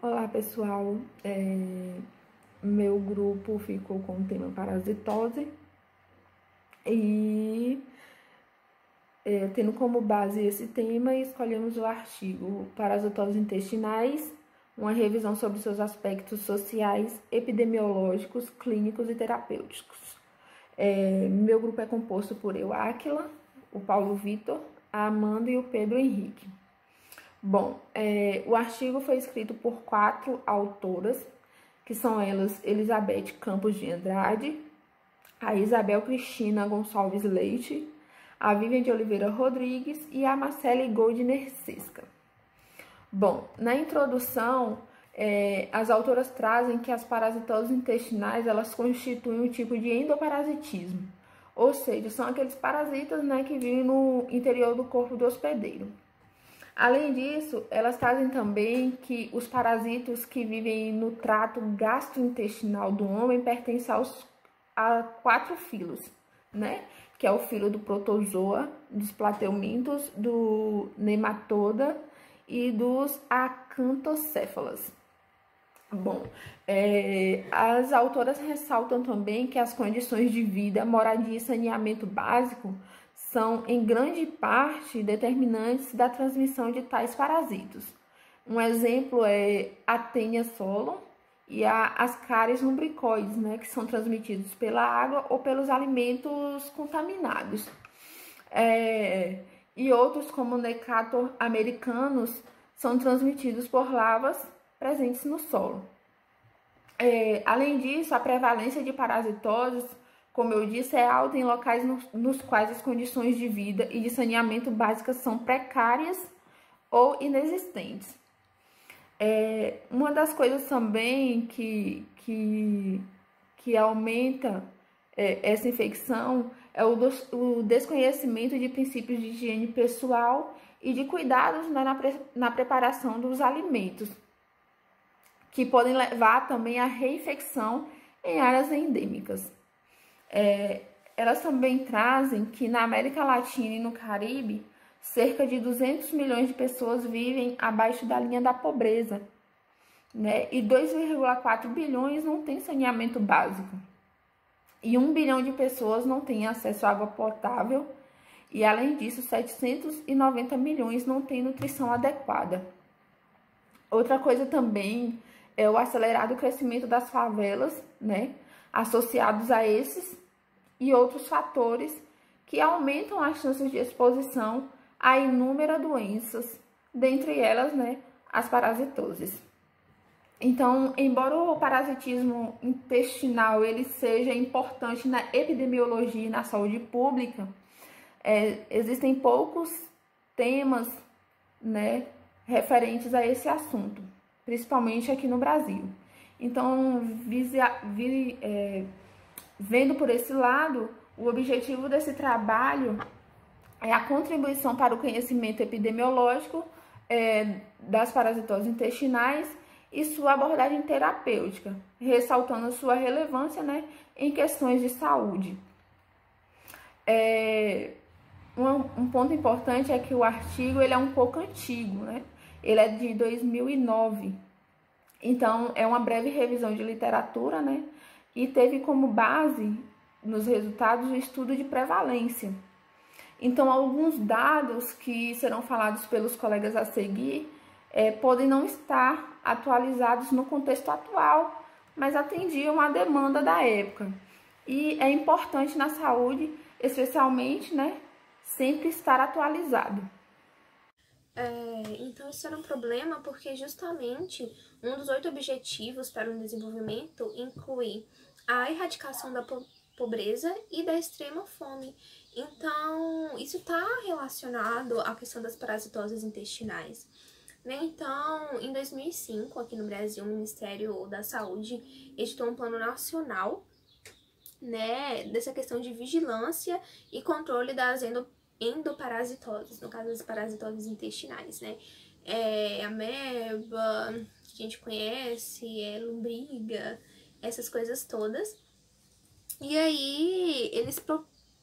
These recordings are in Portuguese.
Olá pessoal, meu grupo ficou com o tema parasitose e tendo como base esse tema, escolhemos o artigo Parasitose intestinais, uma revisão sobre seus aspectos sociais, epidemiológicos, clínicos e terapêuticos. Meu grupo é composto por eu, Áquila, o Paulo Vitor, a Amanda e o Pedro Henrique. Bom, o artigo foi escrito por 4 autoras, que são elas Elizabeth Campos de Andrade, a Isabel Cristina Gonçalves Leite, a Vivian de Oliveira Rodrigues e a Marcele Goldner Sesca. Bom, na introdução, as autoras trazem que as parasitoses intestinais, elas constituem um tipo de endoparasitismo, ou seja, são aqueles parasitas, né, que vivem no interior do corpo do hospedeiro. Além disso, elas trazem também que os parasitos que vivem no trato gastrointestinal do homem pertencem a 4 filos, né? Que é o filo do protozoa, dos plateumintos, do nematoda e dos acantocéfalas. Bom, as autoras ressaltam também que as condições de vida, moradia e saneamento básico são, em grande parte, determinantes da transmissão de tais parasitos. Um exemplo é a Taenia solon e as cáries lumbricoides, né, que são transmitidos pela água ou pelos alimentos contaminados. E outros, como o Necator americanus, são transmitidos por lavas presentes no solo. Além disso, a prevalência de parasitoses, como eu disse, é alta em locais nos quais as condições de vida e de saneamento básicas são precárias ou inexistentes. Uma das coisas também que aumenta essa infecção é o desconhecimento de princípios de higiene pessoal e de cuidados, né, na preparação dos alimentos, que podem levar também à reinfecção em áreas endêmicas. Elas também trazem que na América Latina e no Caribe, cerca de 200 milhões de pessoas vivem abaixo da linha da pobreza, né? E 2,4 bilhões não têm saneamento básico. E 1 bilhão de pessoas não têm acesso à água potável. E, além disso, 790 milhões não têm nutrição adequada. Outra coisa também é o acelerado crescimento das favelas, né? Associados a esses e outros fatores que aumentam as chances de exposição a inúmeras doenças, dentre elas, né, as parasitoses. Então, embora o parasitismo intestinal ele seja importante na epidemiologia e na saúde pública, existem poucos temas, né, referentes a esse assunto, principalmente aqui no Brasil. Então, vendo por esse lado, o objetivo desse trabalho é a contribuição para o conhecimento epidemiológico das parasitoses intestinais e sua abordagem terapêutica, ressaltando sua relevância, né, em questões de saúde. Um ponto importante é que o artigo ele é um pouco antigo, né? Ele é de 2009, então é uma breve revisão de literatura, né? E teve como base nos resultados o estudo de prevalência. Então, alguns dados que serão falados pelos colegas a seguir podem não estar atualizados no contexto atual, mas atendiam à demanda da época. E é importante na saúde, especialmente, né, sempre estar atualizado. Então, isso era um problema porque justamente um dos 8 objetivos para o desenvolvimento inclui a erradicação da pobreza e da extrema fome. Então, isso está relacionado à questão das parasitoses intestinais, né? Então, em 2005, aqui no Brasil, o Ministério da Saúde editou um plano nacional, né, dessa questão de vigilância e controle das endoparasitoses, no caso das parasitoses intestinais, né? Ameba, que a gente conhece, lombriga, essas coisas todas. E aí, eles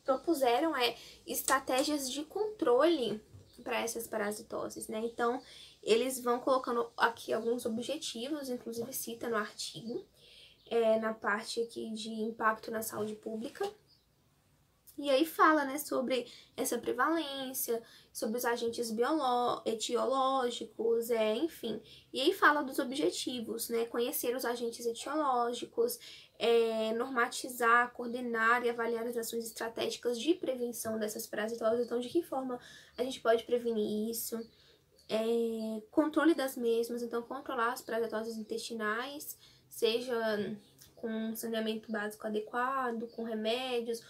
propuseram estratégias de controle para essas parasitoses, né? Então, eles vão colocando aqui alguns objetivos, inclusive cita no artigo, na parte aqui de impacto na saúde pública. E aí fala, né, sobre essa prevalência, sobre os agentes etiológicos, enfim. E aí fala dos objetivos, né, conhecer os agentes etiológicos, normatizar, coordenar e avaliar as ações estratégicas de prevenção dessas parasitoses. Então, de que forma a gente pode prevenir isso? Controle das mesmas, então controlar as parasitoses intestinais, seja com saneamento básico adequado, com remédios,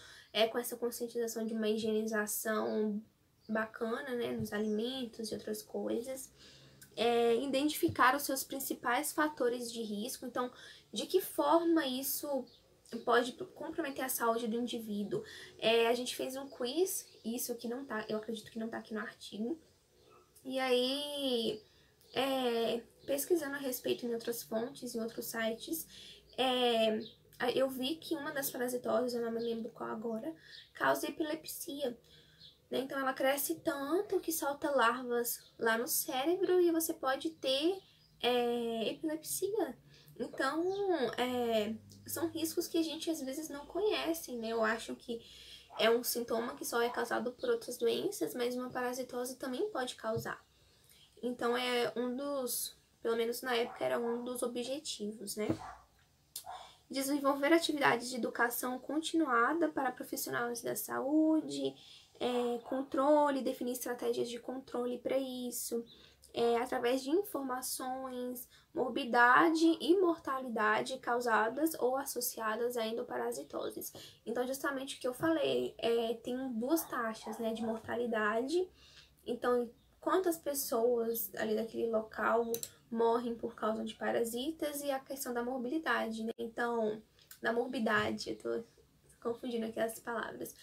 com essa conscientização de uma higienização bacana, né, nos alimentos e outras coisas. Identificar os seus principais fatores de risco, então, de que forma isso pode comprometer a saúde do indivíduo. A gente fez um quiz, isso aqui não tá, eu acredito que não tá aqui no artigo, e aí, pesquisando a respeito em outras fontes, em outros sites, eu vi que uma das parasitoses, eu não me lembro qual agora, causa epilepsia, né? Então ela cresce tanto que solta larvas lá no cérebro e você pode ter epilepsia. Então, são riscos que a gente às vezes não conhece, né? Eu acho que é um sintoma que só é causado por outras doenças, mas uma parasitose também pode causar. Então pelo menos na época, era um dos objetivos, né? Desenvolver atividades de educação continuada para profissionais da saúde, controle, definir estratégias de controle para isso, através de informações, morbidade e mortalidade causadas ou associadas a endoparasitoses. Então, justamente o que eu falei, tem duas taxas, né, de mortalidade. Então, quantas pessoas ali daquele local morrem por causa de parasitas e a questão da morbilidade, né? Então, da morbidade, eu tô confundindo aqui as palavras.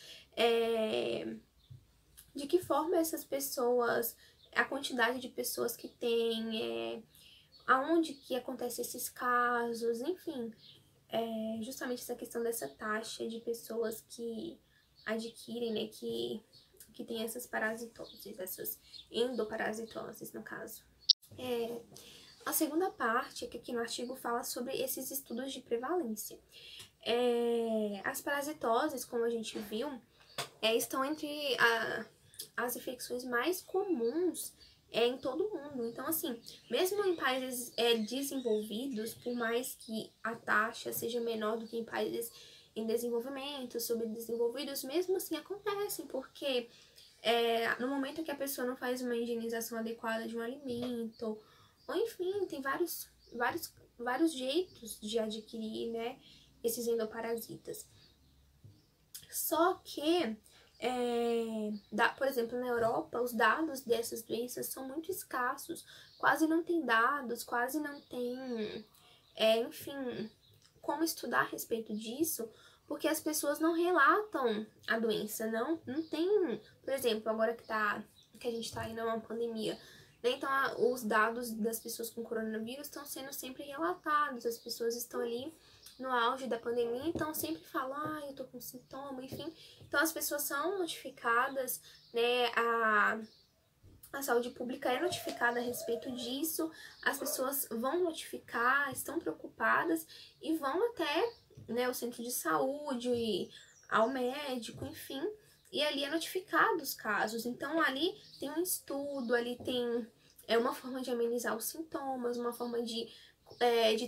De que forma essas pessoas, a quantidade de pessoas que tem, aonde que acontecem esses casos, enfim, justamente essa questão dessa taxa de pessoas que adquirem, né, que tem essas parasitoses, essas endoparasitoses, no caso. A segunda parte, que aqui no artigo fala sobre esses estudos de prevalência. As parasitoses, como a gente viu, estão entre as infecções mais comuns em todo o mundo. Então, assim, mesmo em países desenvolvidos, por mais que a taxa seja menor do que em países em desenvolvimento, subdesenvolvidos, mesmo assim acontecem, porque no momento que a pessoa não faz uma higienização adequada de um alimento, ou enfim, tem vários jeitos de adquirir, né, esses endoparasitas. Só que, por exemplo, na Europa, os dados dessas doenças são muito escassos, quase não tem dados, quase não tem, enfim, como estudar a respeito disso, porque as pessoas não relatam a doença, não tem, por exemplo, agora que a gente tá indo numa pandemia, né? Então os dados das pessoas com coronavírus estão sendo sempre relatados, as pessoas estão ali no auge da pandemia, então sempre falam, eu tô com sintoma, enfim. Então as pessoas são notificadas, né, a saúde pública é notificada a respeito disso, as pessoas vão notificar, estão preocupadas e vão até, né, o centro de saúde, e ao médico, enfim, e ali é notificado os casos. Então ali tem um estudo, ali tem uma forma de amenizar os sintomas, uma forma de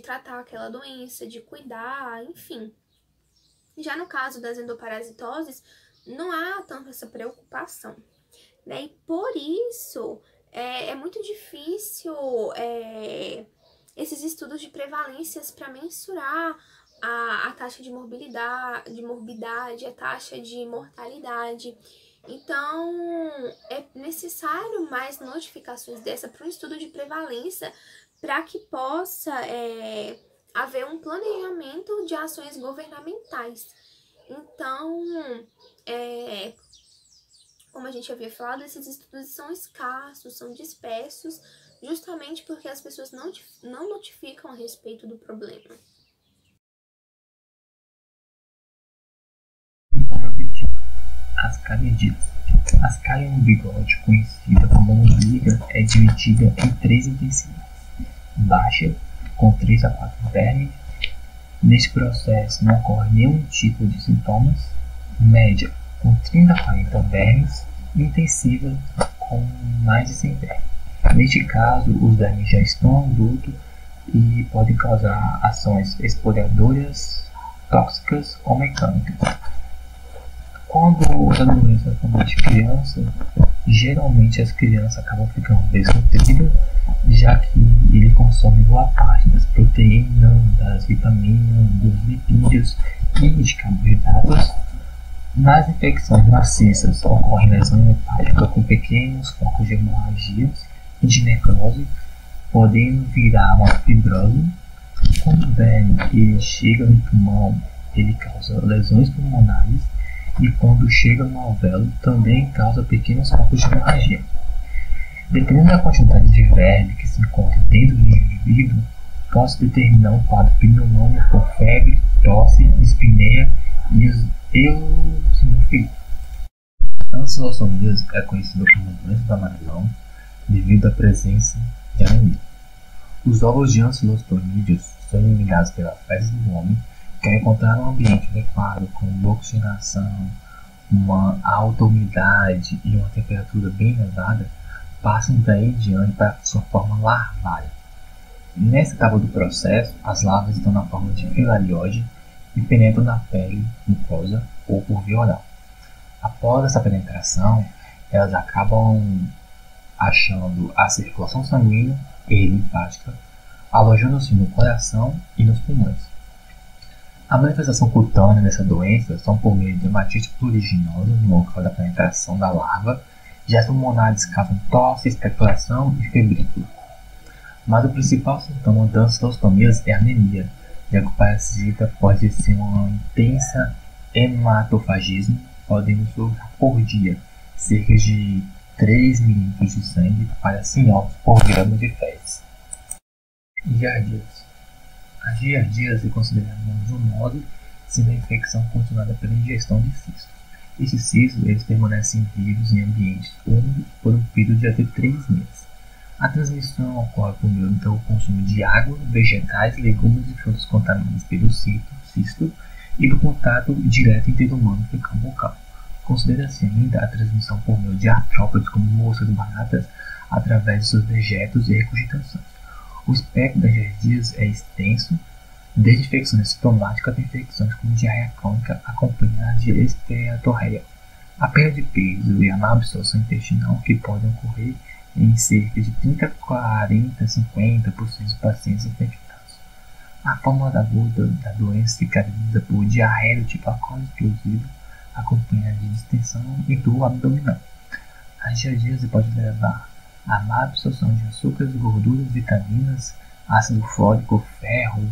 tratar aquela doença, de cuidar, enfim. Já no caso das endoparasitoses, não há tanto essa preocupação, né? E por isso é muito difícil esses estudos de prevalências para mensurar a taxa de morbidade, a taxa de mortalidade. Então, é necessário mais notificações dessa para um estudo de prevalência, para que possa haver um planejamento de ações governamentais. Então, como a gente havia falado, esses estudos são escassos, são dispersos, justamente porque as pessoas não notificam a respeito do problema. Para obter as ascaridias. As cárie no bigode, conhecida como lombriga, é dividida em 3 intensidades. Baixa, com 3 a 4 vermes. Neste processo não ocorre nenhum tipo de sintomas. Média, com 30 a 40 vermes. Intensiva, com mais de 100 vermes. Neste caso, os vermes já estão adultos e podem causar ações espoliadoras, tóxicas ou mecânicas. Quando a doença acomete criança, geralmente as crianças acabam ficando desnutridas, já que ele consome boa parte das proteínas, das vitaminas, dos lipídios e de carboidratos. Nas infecções maciças ocorre lesão hepática com pequenos focos de hemorragias e de necrose, podendo virar uma fibrose. Quando o verme ele chega no pulmão, ele causa lesões pulmonares, e quando chega no alvéolo também causa pequenos focos de hemorragia. Dependendo da quantidade de verme que se encontra dentro do indivíduo, pode determinar um quadro pneumônico com febre, tosse, dispneia e eosinofilite. A ancilostomia é conhecida como doença do amarelão devido à presença de anemia. Os ovos de ancilostomídeos são eliminados pelas fezes do homem, que ao encontrar um ambiente adequado com boa oxigenação, uma alta umidade e uma temperatura bem elevada, passam daí em diante para sua forma larvária. Nessa etapa do processo, as larvas estão na forma de filariose e penetram na pele, mucosa ou por via oral. Após essa penetração, elas acabam achando a circulação sanguínea e linfática, alojando-se no coração e nos pulmões. A manifestação cutânea dessa doença são por meio de hematite pruriginosa no local da penetração da larva, e as pulmonares causam tosse, expectoração e febrícula. Mas o principal sintoma da ancilostomias é a anemia, já que o parasita pode ser uma intensa hematofagismo, podendo sugar por dia cerca de 3 ml de sangue para 100 ovos por grama de fezes. Giardíase. A giardíase é considerada uma zoonose, sendo a infecção continuada pela ingestão de cistos. Esses cistos eles permanecem vivos em ambientes úmidos por um período de até 3 meses. A transmissão ocorre por meio do consumo de água, vegetais, legumes e frutas contaminados pelo cisto e do contato direto interhumano fecal-bucal. Considera-se ainda a transmissão por meio de artrópodes como moscas e baratas através de seus dejetos e regurgitações. O espectro das giardias é extenso, desde infecções sintomáticas até infecções como diarreia crônica acompanhada de esteatorreia, a perda de peso e a má absorção intestinal que podem ocorrer em cerca de 30, 40, 50% dos pacientes infectados. A forma aguda da doença se caracteriza por diarreia do tipo alcoólico explosivo, acompanhada de distensão e dor abdominal. A giardíase pode levar a má absorção de açúcares, gorduras, vitaminas, ácido fólico, ferro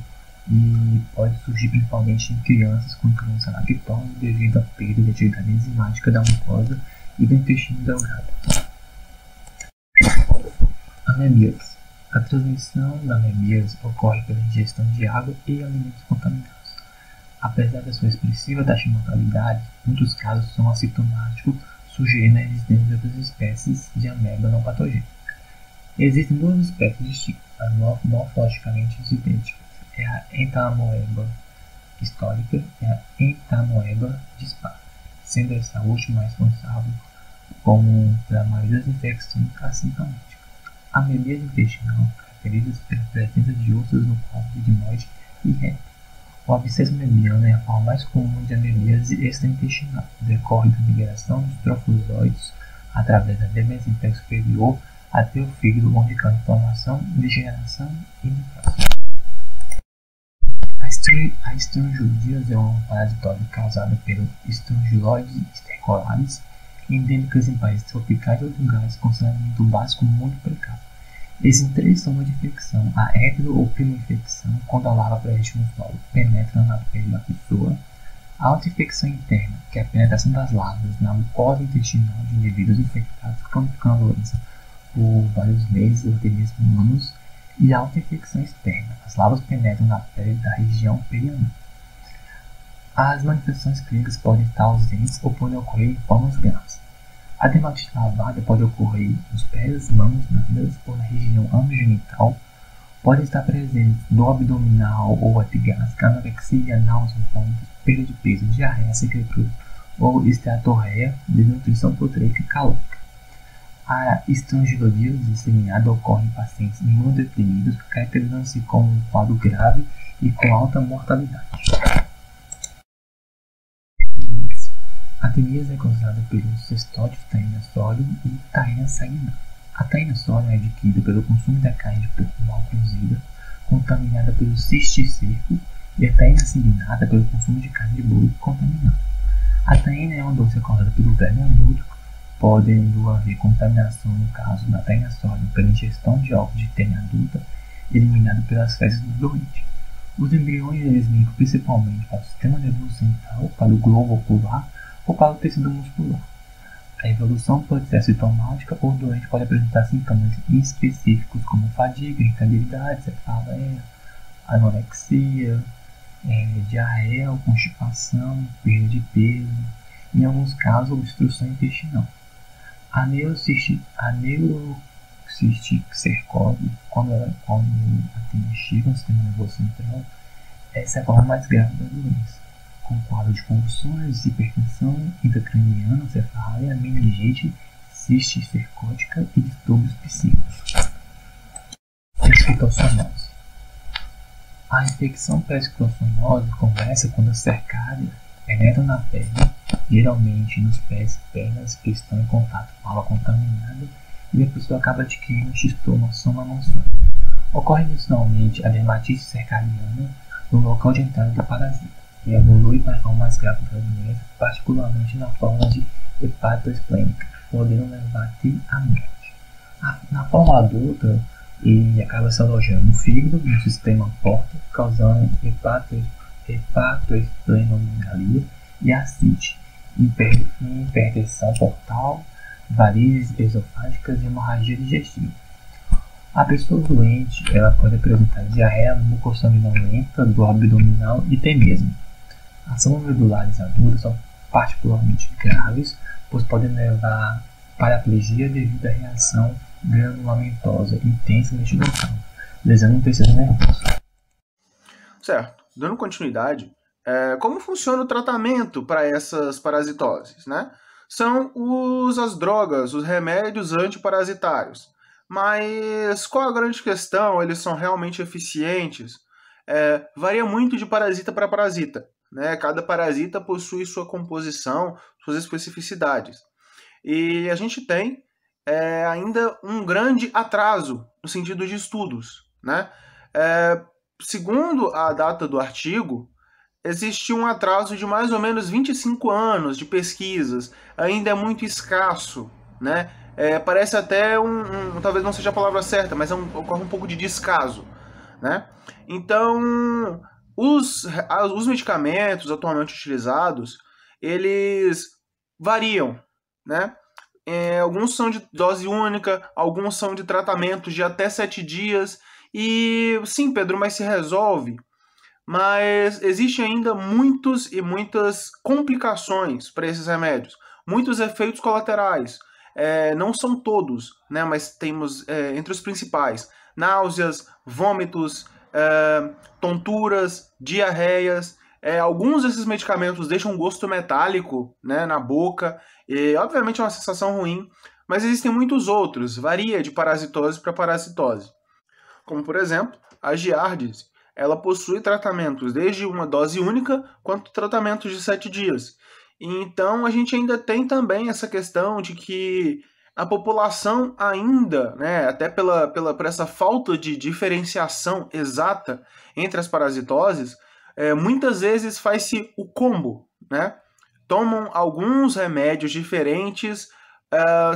e pode surgir principalmente em crianças com intolerância à lactose devido à perda de atividade enzimática da mucosa e do intestino delgado. Anemias. A transmissão da anemias ocorre pela ingestão de água e alimentos contaminados. Apesar da sua expressiva taxa de mortalidade, muitos casos são assintomáticos, sugerindo a existência de outras espécies de ameba não patogênica. Existem duas espécies distintas, as morfologicamente idênticas, é a entamoeba histórica e a entamoeba dispar, sendo essa última responsável pela maioria das infecções assintomáticas. A anemia intestinal caracteriza-se pela presença de úlceras no quadro de sigmoide e reto. O abscesso anemiano é a forma mais comum de anemias extraintestinal. Decorre da migração dos trofozoides através da demesentérica superior até o fígado, onde causa inflamação, degeneração e necrose. A estrangiolíase é uma parasitose causada pelo Strongyloides stercolaris, endêmicas em países tropicais ou lugares com saneamento básico muito precário. Existem 3 formas de infecção: a hetero ou primo-infecção, quando a larva presente no solo penetra na pele da pessoa; a auto-infecção interna, que é a penetração das larvas na mucosa intestinal de indivíduos infectados cronificando a doença por vários meses ou até mesmo anos; e a auto-infecção externa, as larvas penetram na pele da região perianal. As manifestações clínicas podem estar ausentes ou podem ocorrer em formas graves. A dermatite lavada pode ocorrer nos pés, mãos, nádegas ou na região anogenital. Podem estar presentes do abdominal ou epigástrica, anorexia, náusea, vômitos, perda de peso, diarreia, secretura ou esteatorreia, desnutrição proteica e calórica. A estrangilodíase disseminada ocorre em pacientes imunodeprimidos, caracterizando-se como um quadro grave e com alta mortalidade. A teníase é causada pelos cestódios taína sólium e taína saginata. A taína sólium é adquirida pelo consumo da carne de porco mal cozida, contaminada pelo cisticerco, e a taína saginata pelo consumo de carne de boi contaminada. A taína é uma doença causada pelo verme adulto, podendo haver contaminação no caso da taína sólium pela ingestão de ovos de tênia adulta, eliminado pelas fezes do doente. Os embriões eles migram principalmente para o sistema nervoso central, para o globo ocular ou para o tecido muscular. A evolução pode ser assintomática ou o doente pode apresentar sintomas específicos como fadiga, irritabilidade, cefaleia, anorexia, diarreia ou constipação, perda de peso, em alguns casos obstrução intestinal. A neurocística cercose, quando atinge chega no sistema nervoso central, essa é a forma mais grave da doença, com quadro de convulsões, hipertensão intracraniana, cefaleia, meningite, ciste cercótica e distúrbios psíquicos. Esquistossomose. A infecção pela esquistossomose começa quando as cercárias penetram na pele, geralmente nos pés e pernas que estão em contato com água contaminada, e a pessoa acaba adquirindo xistossoma monção. Ocorre inicialmente a dermatite cercariana no local de entrada do parasita e evolui para a forma mais grave da doença, particularmente na forma de hepatoesplênica, podendo levar até a morte. Na forma adulta, ele acaba se alojando no fígado, no sistema porta, causando hepatoesplenomegalia e ascite, hipertensão portal, varizes esofágicas e hemorragia digestiva. A pessoa doente ela pode apresentar diarreia mucossanguinolenta do abdominal e tenesmo. As medulares agudas são particularmente graves, pois podem levar à paraplegia devido à reação granulamentosa intensa neste local, lesando o tecido nervoso. Certo. Dando continuidade, como funciona o tratamento para essas parasitoses, né? São as drogas, os remédios antiparasitários. Mas qual a grande questão? Eles são realmente eficientes? Varia muito de parasita para parasita, né? Cada parasita possui sua composição, suas especificidades. E a gente tem ainda um grande atraso no sentido de estudos, né? Segundo a data do artigo, existe um atraso de mais ou menos 25 anos de pesquisas, ainda é muito escasso, né? Parece até talvez não seja a palavra certa, mas ocorre um pouco de descaso, né? Então, os medicamentos atualmente utilizados, eles variam, né? Alguns são de dose única, alguns são de tratamentos de até 7 dias, e sim, Pedro, mas se resolve. Mas existem ainda muitas complicações para esses remédios, muitos efeitos colaterais. Não são todos, né, mas temos entre os principais náuseas, vômitos, tonturas, diarreias. Alguns desses medicamentos deixam um gosto metálico, né, na boca, e obviamente é uma sensação ruim, mas existem muitos outros, varia de parasitose para parasitose. Como, por exemplo, a giardíase. Ela possui tratamentos desde uma dose única quanto tratamentos de 7 dias. Então, a gente ainda tem também essa questão de que a população ainda, né, até por essa falta de diferenciação exata entre as parasitoses, muitas vezes faz-se o combo, né? Tomam alguns remédios diferentes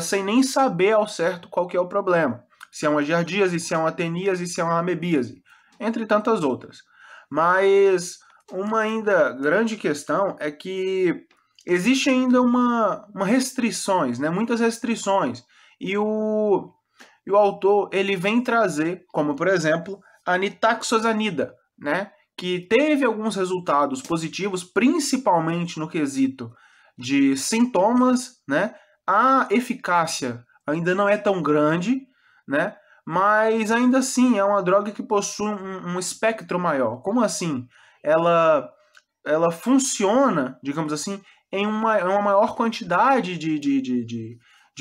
sem nem saber ao certo qual que é o problema. Se é uma giardíase, se é uma teníase, se é uma amebíase, entre tantas outras. Mas uma ainda grande questão é que existe ainda uma restrições, né? Muitas restrições. E o autor ele vem trazer, como por exemplo, a nitaxosanida, né? que teve alguns resultados positivos, principalmente no quesito de sintomas, né? A eficácia ainda não é tão grande, né? Mas ainda assim é uma droga que possui um espectro maior. Como assim? Ela funciona, digamos assim, em uma maior quantidade de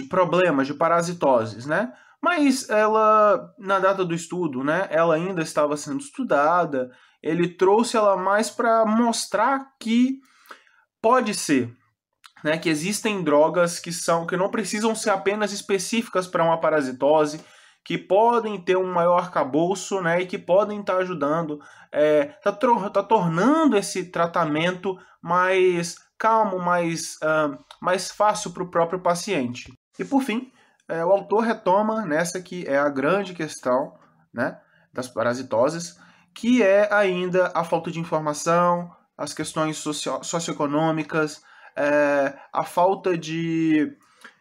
problemas, de parasitoses, né? Mas ela, na data do estudo, né, ela ainda estava sendo estudada, ele trouxe ela mais para mostrar que pode ser, né, que existem drogas que não precisam ser apenas específicas para uma parasitose, que podem ter um maior arcabouço, né, e que podem estar ajudando, tá tornando esse tratamento mais calmo, mais fácil para o próprio paciente. E por fim, o autor retoma nessa que é a grande questão, né, das parasitoses, que é ainda a falta de informação, as questões socioeconômicas, a falta de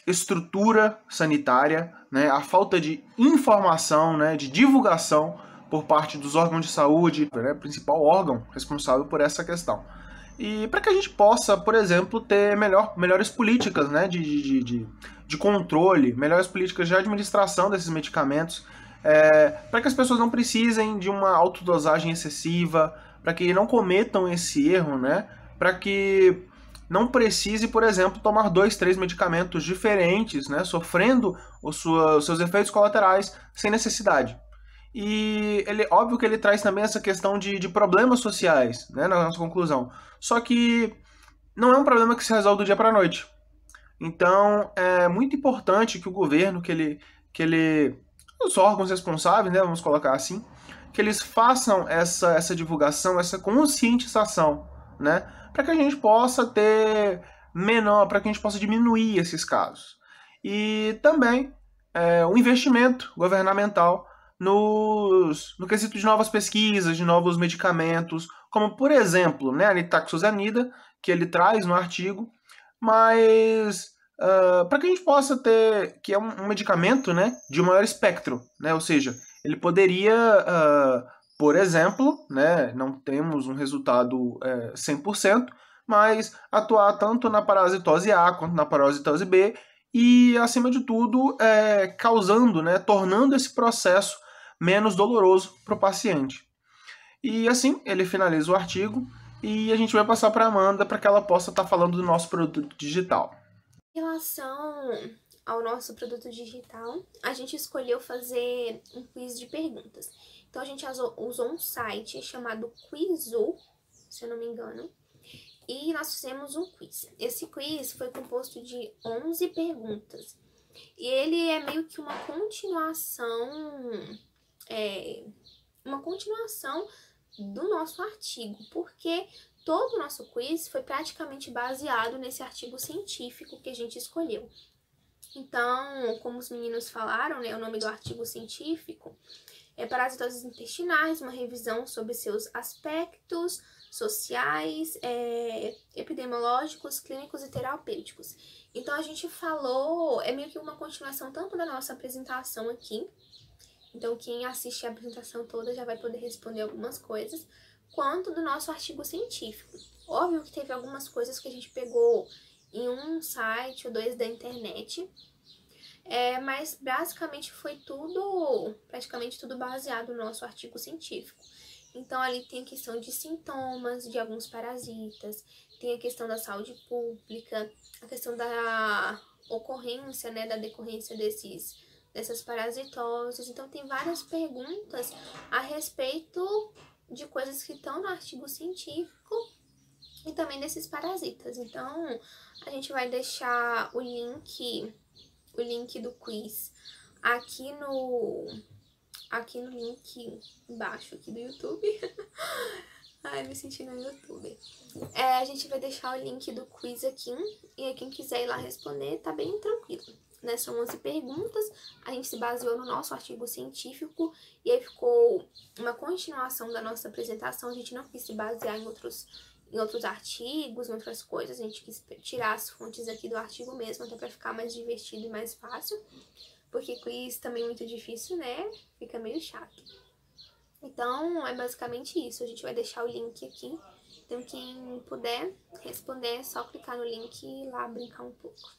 estrutura sanitária, né, a falta de informação, né, de divulgação por parte dos órgãos de saúde, né, principal órgão responsável por essa questão. E para que a gente possa, por exemplo, ter melhores políticas, né, de controle, melhores políticas de administração desses medicamentos, para que as pessoas não precisem de uma autodosagem excessiva, para que não cometam esse erro, né, para que não precise, por exemplo, tomar 2, 3 medicamentos diferentes, né, sofrendo os seus efeitos colaterais sem necessidade. E óbvio que ele traz também essa questão de problemas sociais, né, na nossa conclusão. Só que não é um problema que se resolve do dia para a noite. Então, é muito importante que o governo, os órgãos responsáveis, né, vamos colocar assim, que eles façam essa divulgação, essa conscientização, né, para que a gente possa para que a gente possa diminuir esses casos. E também o investimento governamental no quesito de novas pesquisas, de novos medicamentos, como, por exemplo, né, a nitaxosanida, que ele traz no artigo, mas para que a gente possa ter, que é um medicamento, né, de maior espectro, né, ou seja, ele poderia, por exemplo, né, não temos um resultado 100%, mas atuar tanto na parasitose A quanto na parasitose B e, acima de tudo, causando, né, tornando esse processo menos doloroso para o paciente. E assim, ele finaliza o artigo e a gente vai passar para a Amanda para que ela possa estar falando do nosso produto digital. Em relação ao nosso produto digital, a gente escolheu fazer um quiz de perguntas. Então, a gente usou um site chamado Quizoo, se eu não me engano, e nós fizemos um quiz. Esse quiz foi composto de 11 perguntas. E ele é meio que uma continuação do nosso artigo, porque todo o nosso quiz foi praticamente baseado nesse artigo científico que a gente escolheu. Então, como os meninos falaram, né, o nome do artigo científico é Parasitoses Intestinais, uma revisão sobre seus aspectos sociais, epidemiológicos, clínicos e terapêuticos. Então, a gente falou, é meio que uma continuação tanto da nossa apresentação aqui. Então, quem assiste a apresentação toda já vai poder responder algumas coisas, quanto do nosso artigo científico. Óbvio que teve algumas coisas que a gente pegou em um site ou 2 da internet, mas basicamente foi praticamente tudo baseado no nosso artigo científico. Então, ali tem a questão de sintomas de alguns parasitas, tem a questão da saúde pública, a questão da ocorrência, né, da decorrência dessas parasitoses. Então, tem várias perguntas a respeito de coisas que estão no artigo científico e também desses parasitas. Então, a gente vai deixar o link do quiz aqui no link embaixo aqui do YouTube. Ai, me senti no YouTube. A gente vai deixar o link do quiz aqui e aí quem quiser ir lá responder tá bem tranquilo. Né, são 11 perguntas, a gente se baseou no nosso artigo científico e aí ficou uma continuação da nossa apresentação. A gente não quis se basear em outros artigos, em outras coisas, a gente quis tirar as fontes aqui do artigo mesmo, até para ficar mais divertido e mais fácil, porque quiz também é muito difícil, né? Fica meio chato. Então, é basicamente isso. A gente vai deixar o link aqui. Então, quem puder responder, é só clicar no link e ir lá brincar um pouco.